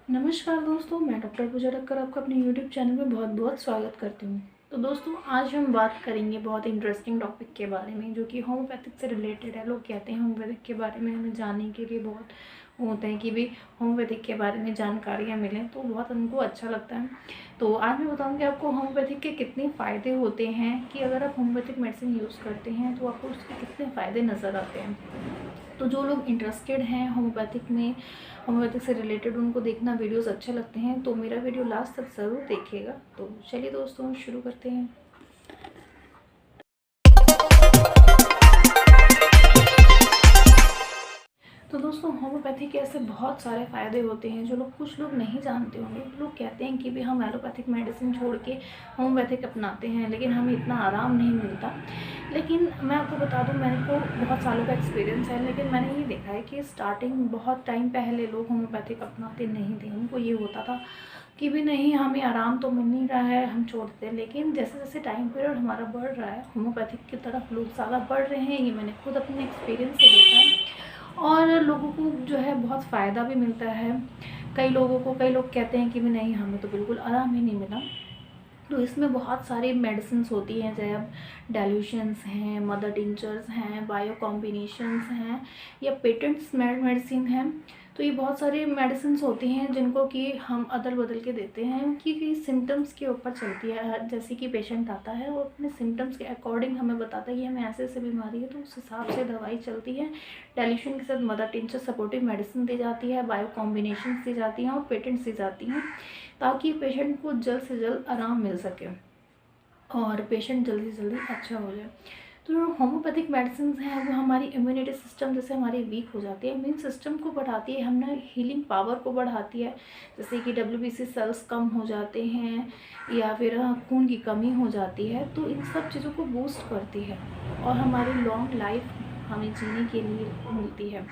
नमस्कार दोस्तों, मैं डॉक्टर पूजा ठक्कर आपका अपने यूट्यूब चैनल में बहुत बहुत स्वागत करती हूँ। तो दोस्तों, आज हम बात करेंगे बहुत इंटरेस्टिंग टॉपिक के बारे में, जो कि होम्योपैथिक से रिलेटेड है। लोग कहते हैं होम्योपैथिक के बारे में हमें जानने के लिए बहुत होता है कि भी होम्योपैथिक के बारे में जानकारियाँ मिलें, तो बहुत उनको अच्छा लगता है। तो आज मैं बताऊँगी आपको होम्योपैथिक के कितने फ़ायदे होते हैं, कि अगर आप होम्योपैथिक मेडिसिन यूज़ करते हैं तो आपको उसके कितने फ़ायदे नज़र आते हैं। तो जो लोग इंटरेस्टेड हैं होम्योपैथिक में, होम्योपैथिक से रिलेटेड, उनको देखना वीडियोस अच्छे लगते हैं, तो मेरा वीडियो लास्ट तक ज़रूर देखिएगा। तो चलिए दोस्तों, शुरू करते हैं। तो दोस्तों, होम्योपैथी के ऐसे बहुत सारे फ़ायदे होते हैं जो कुछ लोग नहीं जानते होंगे। लोग कहते हैं कि भी हम एलोपैथिक मेडिसिन छोड़ के होम्योपैथिक अपनाते हैं, लेकिन हमें इतना आराम नहीं मिलता। लेकिन मैं आपको बता दूं, मेरे को बहुत सालों का एक्सपीरियंस है, लेकिन मैंने ये देखा है कि स्टार्टिंग बहुत टाइम पहले लोग होम्योपैथिक अपनाते नहीं थे। उनको ये होता था कि भी नहीं, हमें आराम तो मिल नहीं रहा है, हम छोड़ देते हैं। लेकिन जैसे जैसे टाइम पीरियड हमारा बढ़ रहा है, होम्योपैथिक की तरफ लोग ज़्यादा बढ़ रहे हैं। ये मैंने खुद अपने एक्सपीरियंस से देखा है, और लोगों को जो है बहुत फ़ायदा भी मिलता है। कई लोग कहते हैं कि भी नहीं, हमें तो बिल्कुल आराम ही नहीं मिला। तो इसमें बहुत सारी मेडिसिन्स होती हैं, चाहे अब डाइल्यूशंस हैं, मदर टिंचर्स हैं, बायो कॉम्बिनेशंस हैं, या पेटेंट्स मेडिसिन हैं। तो ये बहुत सारी मेडिसिन्स होती हैं जिनको कि हम अदल बदल के देते हैं, क्योंकि सिम्टम्स के ऊपर चलती है। जैसे कि पेशेंट आता है और अपने सिम्टम्स के अकॉर्डिंग हमें बताता है कि हमें ऐसे ऐसे बीमारी है, तो उस हिसाब से दवाई चलती है। डाइल्यूशन के साथ मदर टिंचर सपोर्टिव मेडिसिन दी जाती है, बायो कॉम्बिनेशंस दी जाती हैं, और पेटेंट्स दी जाती हैं, ताकि पेशेंट को जल्द से जल्द आराम मिल सके और पेशेंट जल्दी से जल्दी अच्छा हो जाए। तो जो होम्योपैथिक मेडिसिन हैं, वो हमारी इम्यूनिटी सिस्टम जैसे हमारी वीक हो जाती है, इम्यून सिस्टम को बढ़ाती है, हमने हीलिंग पावर को बढ़ाती है। जैसे कि WBC सेल्स कम हो जाते हैं, या फिर खून की कमी हो जाती है, तो इन सब चीज़ों को बूस्ट करती है, और हमारी लॉन्ग लाइफ हमें जीने के लिए मिलती है।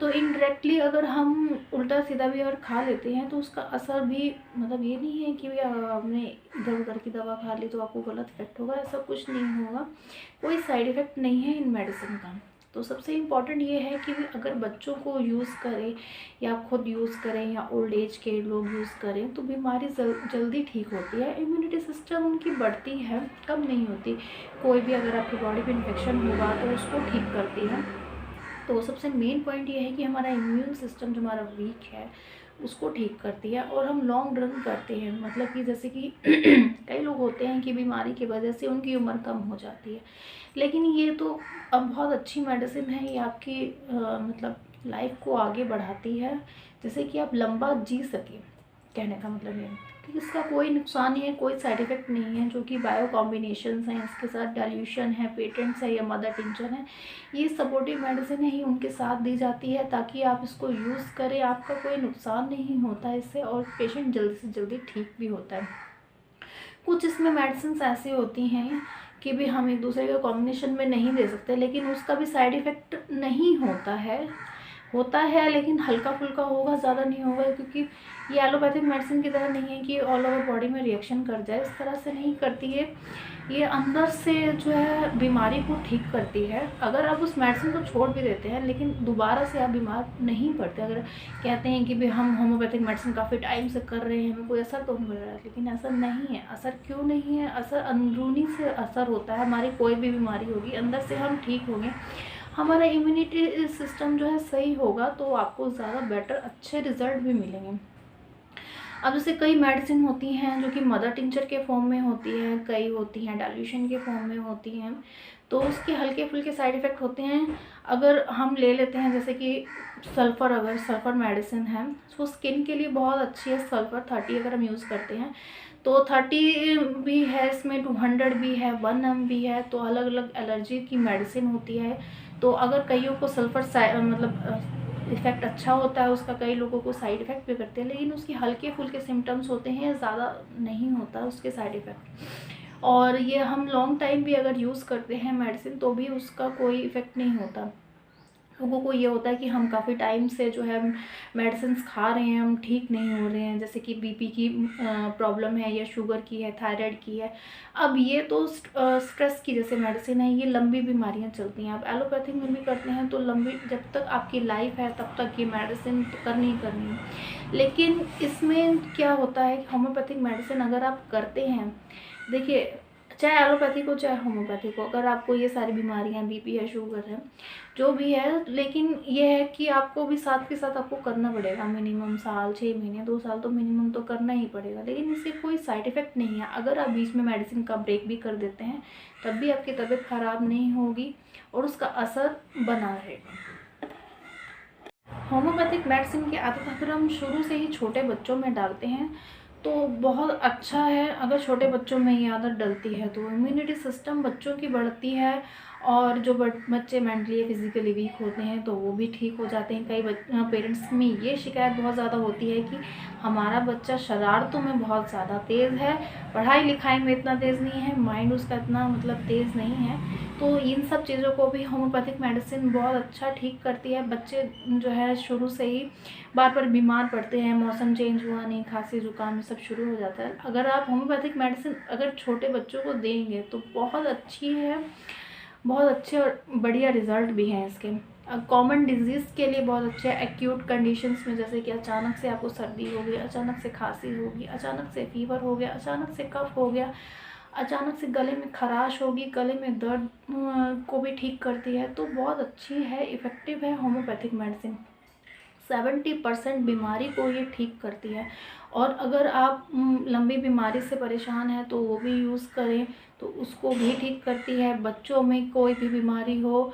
तो इनडायरेक्टली अगर हम उल्टा सीधा भी अगर खा लेते हैं, तो उसका असर भी, मतलब ये नहीं है कि आपने इधर उधर की दवा खा ली तो आपको गलत इफेक्ट होगा, ऐसा कुछ नहीं होगा। कोई साइड इफ़ेक्ट नहीं है इन मेडिसिन का। तो सबसे इम्पॉर्टेंट ये है कि अगर बच्चों को यूज़ करें, या खुद यूज़ करें, या ओल्ड एज के लोग यूज़ करें, तो बीमारी जल्दी ठीक होती है। इम्यूनिटी सिस्टम उनकी बढ़ती है, कम नहीं होती। कोई भी अगर आपकी बॉडी पे इन्फेक्शन होगा तो उसको ठीक करती है। तो सबसे मेन पॉइंट ये है कि हमारा इम्यून सिस्टम जो हमारा वीक है, उसको ठीक करती है, और हम लॉन्ग रन करते हैं। मतलब कि जैसे कि कई लोग होते हैं कि बीमारी की वजह से उनकी उम्र कम हो जाती है, लेकिन ये तो अब बहुत अच्छी मेडिसिन है। ये आपकी मतलब लाइफ को आगे बढ़ाती है, जैसे कि आप लंबा जी सकें। कहने का मतलब ये है कि इसका कोई नुकसान नहीं है, कोई साइड इफ़ेक्ट नहीं है। जो कि बायो कॉम्बिनेशंस हैं, इसके साथ डाइल्यूशन है, पेटेंट्स है, या मदर टिंचर है, ये सपोर्टिव मेडिसिन है, ही उनके साथ दी जाती है, ताकि आप इसको यूज़ करें। आपका कोई नुकसान नहीं होता है इससे, और पेशेंट जल्दी से जल्दी ठीक भी होता है। कुछ इसमें मेडिसिन ऐसी होती हैं कि भी हम एक दूसरे के कॉम्बिनेशन में नहीं दे सकते, लेकिन उसका भी साइड इफ़ेक्ट नहीं होता है, लेकिन हल्का फुल्का होगा, ज़्यादा नहीं होगा। क्योंकि ये एलोपैथिक मेडिसिन की तरह नहीं है कि ऑल ओवर बॉडी में रिएक्शन कर जाए, इस तरह से नहीं करती है। ये अंदर से जो है बीमारी को ठीक करती है। अगर आप उस मेडिसिन को छोड़ भी देते हैं, लेकिन दोबारा से आप बीमार नहीं पड़ते। अगर कहते हैं कि भी हम होम्योपैथिक मेडिसिन काफ़ी टाइम से कर रहे हैं, हमें कोई असर तो नहीं मिल रहा है, लेकिन ऐसा नहीं है। असर क्यों नहीं है? असर अंदरूनी से असर होता है। हमारी कोई भी बीमारी होगी, अंदर से हम ठीक होंगे, हमारा इम्यूनिटी सिस्टम जो है सही होगा, तो आपको ज़्यादा बेटर अच्छे रिजल्ट भी मिलेंगे। अब जैसे कई मेडिसिन होती हैं जो कि मदर टिंचर के फॉर्म में होती हैं, कई होती हैं डाइल्यूशन के फॉर्म में होती हैं, तो उसके हल्के फुल्के साइड इफ़ेक्ट होते हैं। अगर हम ले लेते हैं जैसे कि सल्फ़र, अगर सल्फ़र मेडिसिन है, वो स्किन के लिए बहुत अच्छी है। सल्फ़र 30 अगर हम यूज़ करते हैं, तो 30 भी है इसमें, 200 भी है, 1 भी है। तो अलग अलग एलर्जी की मेडिसिन होती है। तो अगर कईयों को सल्फ़र मतलब इफ़ेक्ट अच्छा होता है उसका, कई लोगों को साइड इफ़ेक्ट भी करते हैं, लेकिन उसके हल्के फुल्के सिम्टम्स होते हैं, ज़्यादा नहीं होता उसके साइड इफ़ेक्ट। और ये हम लॉन्ग टाइम भी अगर यूज़ करते हैं मेडिसिन, तो भी उसका कोई इफ़ेक्ट नहीं होता। लोगों को ये होता है कि हम काफ़ी टाइम से जो है मेडिसिन्स खा रहे हैं, हम ठीक नहीं हो रहे हैं, जैसे कि बीपी की प्रॉब्लम है या शुगर की है, थायराइड की है। अब ये तो स्ट्रेस की जैसे मेडिसिन है, ये लंबी बीमारियां चलती हैं। आप एलोपैथिक में भी करते हैं तो लंबी, जब तक आपकी लाइफ है तब तक ये मेडिसिन तो करनी ही करनी है। लेकिन इसमें क्या होता है कि होम्योपैथिक मेडिसिन अगर आप करते हैं, देखिए चाहे एलोपैथिक हो चाहे होम्योपैथिक हो, अगर आपको ये सारी बीमारियां बीपी है, शुगर है, जो भी है, लेकिन ये है कि आपको भी साथ के साथ आपको करना पड़ेगा। मिनिमम साल, 6 महीने, 2 साल तो मिनिमम तो करना ही पड़ेगा। लेकिन इससे कोई साइड इफ़ेक्ट नहीं है। अगर आप बीच में मेडिसिन का ब्रेक भी कर देते हैं तब भी आपकी तबीयत ख़राब नहीं होगी और उसका असर बना रहेगा। होम्योपैथिक मेडिसिन की आदत अगर हम शुरू से ही छोटे बच्चों में डालते हैं तो बहुत अच्छा है। अगर छोटे बच्चों में ये आदत डलती है तो इम्यूनिटी सिस्टम बच्चों की बढ़ती है और जो बच्चे मेंटली फिज़िकली वीक होते हैं तो वो भी ठीक हो जाते हैं। कई पेरेंट्स में ये शिकायत बहुत ज़्यादा होती है कि हमारा बच्चा शरारतों में बहुत ज़्यादा तेज़ है, पढ़ाई लिखाई में इतना तेज़ नहीं है, माइंड उसका इतना मतलब तेज़ नहीं है। तो इन सब चीज़ों को भी होम्योपैथिक मेडिसिन बहुत अच्छा ठीक करती है। बच्चे जो है शुरू से ही बार बार बीमार पड़ते हैं, मौसम चेंज हुआ नहीं, खांसी जुकाम सब शुरू हो जाता है। अगर आप होम्योपैथिक मेडिसिन अगर छोटे बच्चों को देंगे तो बहुत अच्छी है, बहुत अच्छे और बढ़िया रिजल्ट भी हैं इसके। कॉमन डिजीज़ के लिए बहुत अच्छे है। एक्यूट कंडीशंस में जैसे कि अचानक से आपको सर्दी हो गई, अचानक से खांसी होगी, अचानक से फीवर हो गया, अचानक से कफ हो गया, अचानक से गले में खराश होगी, गले में दर्द को भी ठीक करती है। तो बहुत अच्छी है, इफ़ेक्टिव है होम्योपैथिक मेडिसिन। 70% बीमारी को ये ठीक करती है। और अगर आप लंबी बीमारी से परेशान हैं तो वो भी यूज़ करें तो उसको भी ठीक करती है। बच्चों में कोई भी बीमारी हो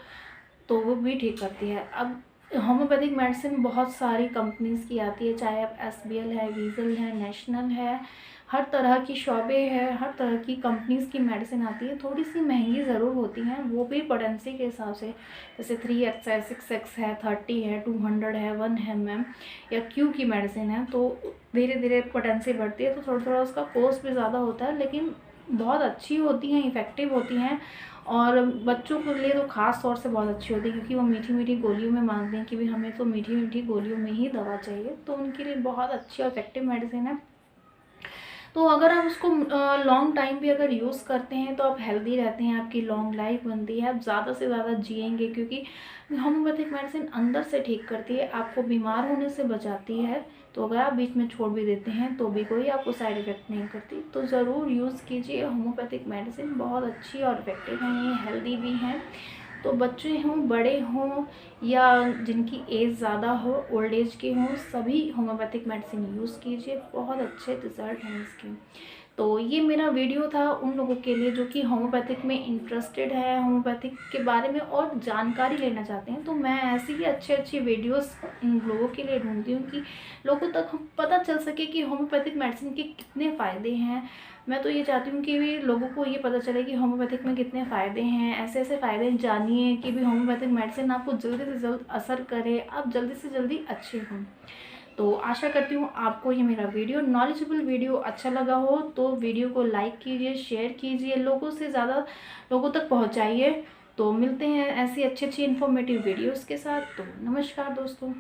तो वो भी ठीक करती है। अब होम्योपैथिक मेडिसिन बहुत सारी कंपनीज़ की आती है, चाहे आप एसबीएल है, वीज़ल है, नेशनल है, हर तरह की शॉबे है, हर तरह की कंपनीज़ की मेडिसिन आती है। थोड़ी सी महंगी ज़रूर होती हैं, वो भी पोटेंसी के हिसाब से, जैसे 3x है, 6x है, 30 है, 200 है, 1 mm या क्यू की मेडिसिन है तो धीरे धीरे पोटेंसी बढ़ती है तो थोड़ा थोड़ा उसका कॉस्ट भी ज़्यादा होता है। लेकिन बहुत अच्छी होती हैं, इफ़ेक्टिव होती हैं और बच्चों के लिए तो ख़ास तौर से बहुत अच्छी होती है क्योंकि वो मीठी मीठी गोलियों में मांगते हैं कि भी हमें तो मीठी मीठी गोलियों में ही दवा चाहिए। तो उनके लिए बहुत अच्छी और इफ़ेक्टिव मेडिसिन है। तो अगर आप उसको लॉन्ग टाइम भी अगर यूज़ करते हैं तो आप हेल्दी रहते हैं, आपकी लॉन्ग लाइफ बनती है, आप ज़्यादा से ज़्यादा जिएंगे क्योंकि होम्योपैथिक मेडिसिन अंदर से ठीक करती है, आपको बीमार होने से बचाती है। तो अगर आप बीच में छोड़ भी देते हैं तो भी कोई आपको साइड इफ़ेक्ट नहीं करती। तो ज़रूर यूज़ कीजिए, होम्योपैथिक मेडिसिन बहुत अच्छी और इफ़ेक्टिव हैं, ये हेल्दी भी हैं। तो बच्चे हों, बड़े हों या जिनकी एज ज़्यादा हो, ओल्ड एज के हों, सभी होम्योपैथिक मेडिसिन यूज़ कीजिए, बहुत अच्छे रिज़ल्ट हैं इसके। तो ये मेरा वीडियो था उन लोगों के लिए जो कि होम्योपैथिक में इंटरेस्टेड है, होम्योपैथिक के बारे में और जानकारी लेना चाहते हैं। तो मैं ऐसी ही अच्छी वीडियोस लोगों के लिए ढूंढती हूँ कि लोगों तक पता चल सके कि होम्योपैथिक मेडिसिन के कितने फ़ायदे हैं। मैं तो ये चाहती हूँ कि भी लोगों को ये पता चले कि होम्योपैथिक में कितने फ़ायदे हैं, ऐसे ऐसे फ़ायदे जानिए कि भी होम्योपैथिक मेडिसिन आपको जल्दी से जल्द असर करे, आप जल्दी से जल्दी अच्छे हों। तो आशा करती हूँ आपको ये मेरा वीडियो, नॉलेजेबल वीडियो अच्छा लगा हो तो वीडियो को लाइक कीजिए, शेयर कीजिए, लोगों से ज़्यादा लोगों तक पहुँचाइए। तो मिलते हैं ऐसी अच्छी इन्फॉर्मेटिव वीडियोज़ के साथ। तो नमस्कार दोस्तों।